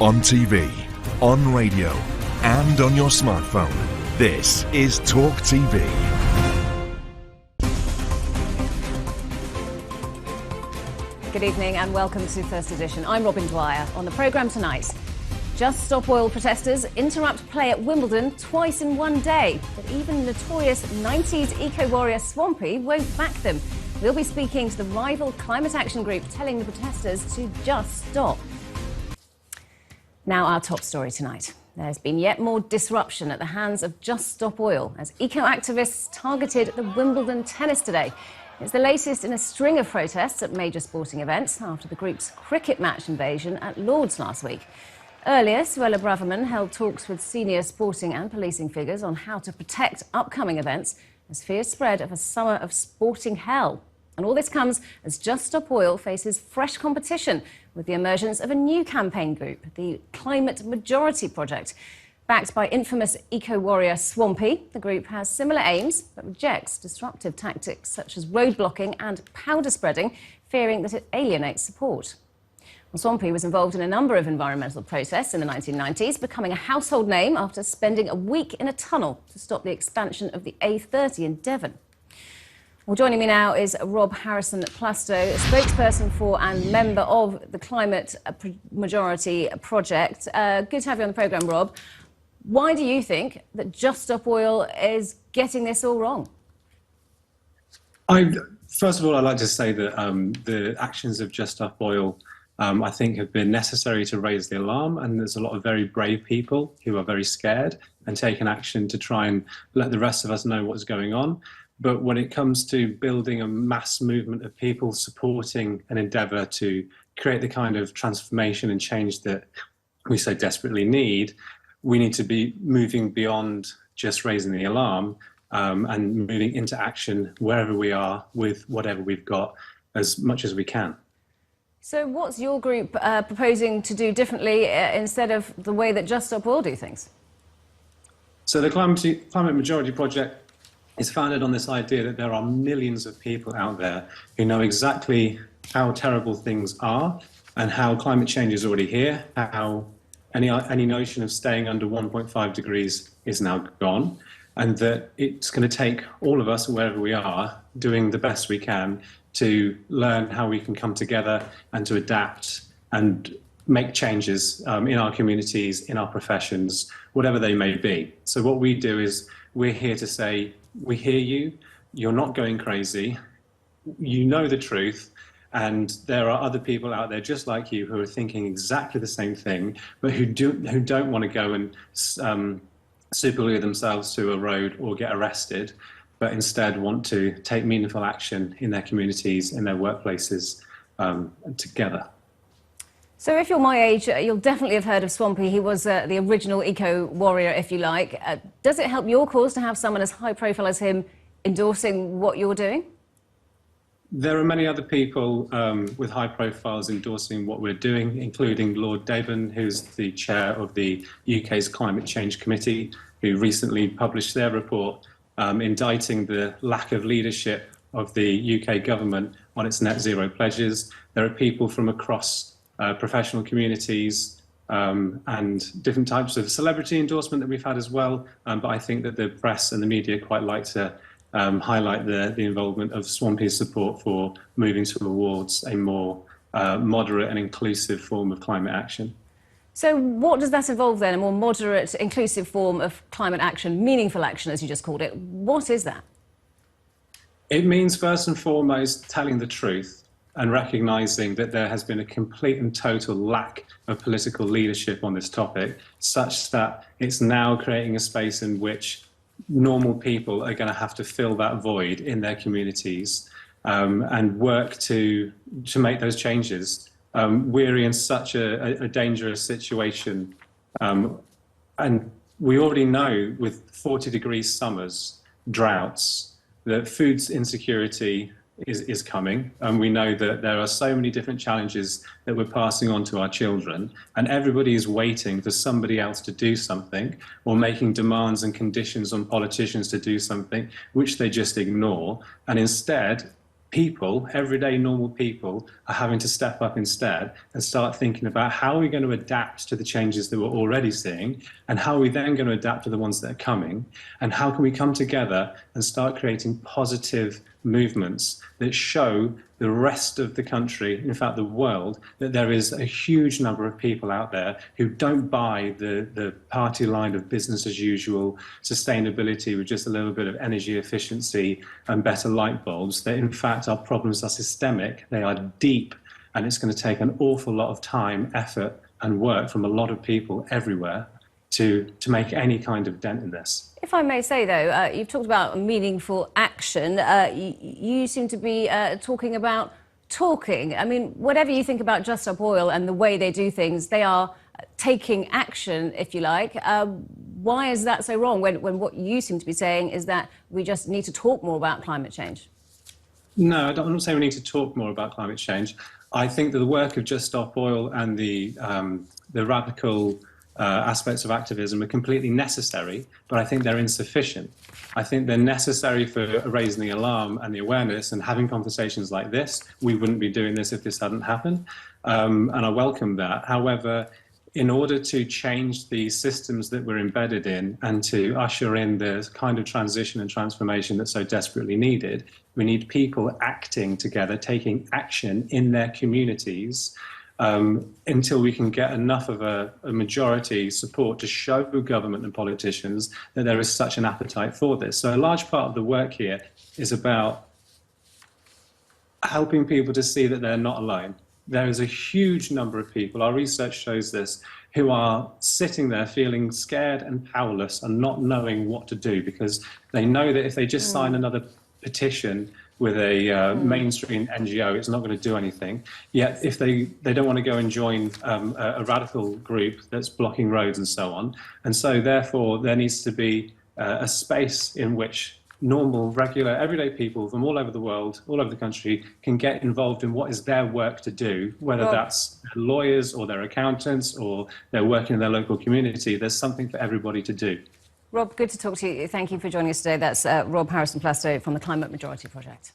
On TV, on radio, and on your smartphone. This is TalkTV. Good evening and welcome to First Edition. I'm Robin Dwyer. On the programme tonight, Just Stop Oil protesters interrupt play at Wimbledon twice in one day. But even notorious 90s eco-warrior Swampy won't back them. We'll be speaking to the rival climate action group telling the protesters to just stop. Now our top story tonight. There's been yet more disruption at the hands of Just Stop Oil as eco-activists targeted the Wimbledon tennis today. It's the latest in a string of protests at major sporting events after the group's cricket match invasion at Lord's last week. Earlier, Suella Braverman held talks with senior sporting and policing figures on how to protect upcoming events as fears spread of a summer of sporting hell. And all this comes as Just Stop Oil faces fresh competition with the emergence of a new campaign group, the Climate Majority Project. Backed by infamous eco-warrior Swampy, the group has similar aims but rejects disruptive tactics such as road blocking and powder spreading, fearing that it alienates support. Well, Swampy was involved in a number of environmental protests in the 1990s, becoming a household name after spending a week in a tunnel to stop the expansion of the A30 in Devon. Well, joining me now is Rob Harrison-Plastow, spokesperson for and member of the Climate Majority Project. Good to have you on the programme, Rob. Why do you think that Just Stop Oil is getting this all wrong? First of all, I'd like to say that the actions of Just Stop Oil, I think, have been necessary to raise the alarm, and there's a lot of very brave people who are very scared and taken action to try and let the rest of us know what's going on. But when it comes to building a mass movement of people supporting an endeavour to create the kind of transformation and change that we so desperately need, we need to be moving beyond just raising the alarm and moving into action wherever we are with whatever we've got as much as we can. So what's your group proposing to do differently instead of the way that Just Stop Oil do things? So the Climate Majority Project is founded on this idea that there are millions of people out there who know exactly how terrible things are and how climate change is already here, how any notion of staying under 1.5 degrees is now gone, and that it's going to take all of us, wherever we are, doing the best we can to learn how we can come together and to adapt and make changes in our communities, in our professions, whatever they may be. So what we do is we're here to say, we hear you, you're not going crazy, you know the truth, and there are other people out there just like you who are thinking exactly the same thing, but who don't want to go and super-glue themselves to a road or get arrested, but instead want to take meaningful action in their communities, in their workplaces, together. So if you're my age, you'll definitely have heard of Swampy. He was the original eco-warrior, if you like. Does it help your cause to have someone as high profile as him endorsing what you're doing? There are many other people with high profiles endorsing what we're doing, including Lord Devon, who's the chair of the UK's Climate Change Committee, who recently published their report indicting the lack of leadership of the UK government on its net zero pledges. There are people from across professional communities and different types of celebrity endorsement that we've had as well. But I think that the press and the media quite like to highlight the involvement of Swampy's support for moving towards a more moderate and inclusive form of climate action. So what does that involve then, a more moderate, inclusive form of climate action, meaningful action, as you just called it? What is that? It means, first and foremost, telling the truth and recognising that there has been a complete and total lack of political leadership on this topic, such that it's now creating a space in which normal people are going to have to fill that void in their communities and work to make those changes. We're in such a dangerous situation, and we already know with 40-degree summers, droughts, that food insecurity is coming, and we know that there are so many different challenges that we're passing on to our children, and everybody is waiting for somebody else to do something or making demands and conditions on politicians to do something which they just ignore. And instead, people, everyday normal people, are having to step up instead and start thinking about how are we going to adapt to the changes that we're already seeing, and how are we then going to adapt to the ones that are coming, and how can we come together and start creating positive movements that show the rest of the country, in fact the world, that there is a huge number of people out there who don't buy the party line of business as usual, sustainability with just a little bit of energy efficiency and better light bulbs, that in fact our problems are systemic, they are deep, and it's going to take an awful lot of time, effort and work from a lot of people everywhere to make any kind of dent in this. If I may say, though, you've talked about meaningful action. You seem to be talking about talking. I mean, whatever you think about Just Stop Oil and the way they do things, they are taking action, if you like. Why is that so wrong when what you seem to be saying is that we just need to talk more about climate change? No, I'm not saying we need to talk more about climate change. I think that the work of Just Stop Oil and the radical aspects of activism are completely necessary, but I think they're insufficient. I think they're necessary for raising the alarm and the awareness and having conversations like this. We wouldn't be doing this if this hadn't happened, and I welcome that. However, in order to change the systems that we're embedded in and to usher in the kind of transition and transformation that's so desperately needed, we need people acting together, taking action in their communities, until we can get enough of a majority support to show government and politicians that there is such an appetite for this. So a large part of the work here is about helping people to see that they're not alone. There is a huge number of people, our research shows this, who are sitting there feeling scared and powerless and not knowing what to do, because they know that if they just sign another petition with a mainstream NGO, it's not going to do anything. Yet if they don't want to go and join a radical group that's blocking roads and so on. And so therefore there needs to be a space in which normal, regular, everyday people from all over the world, all over the country, can get involved in what is their work to do, whether that's lawyers or their accountants or they're working in their local community. There's something for everybody to do. Rob, good to talk to you. Thank you for joining us today. That's Rob Harrison-Plastow from the Climate Majority Project.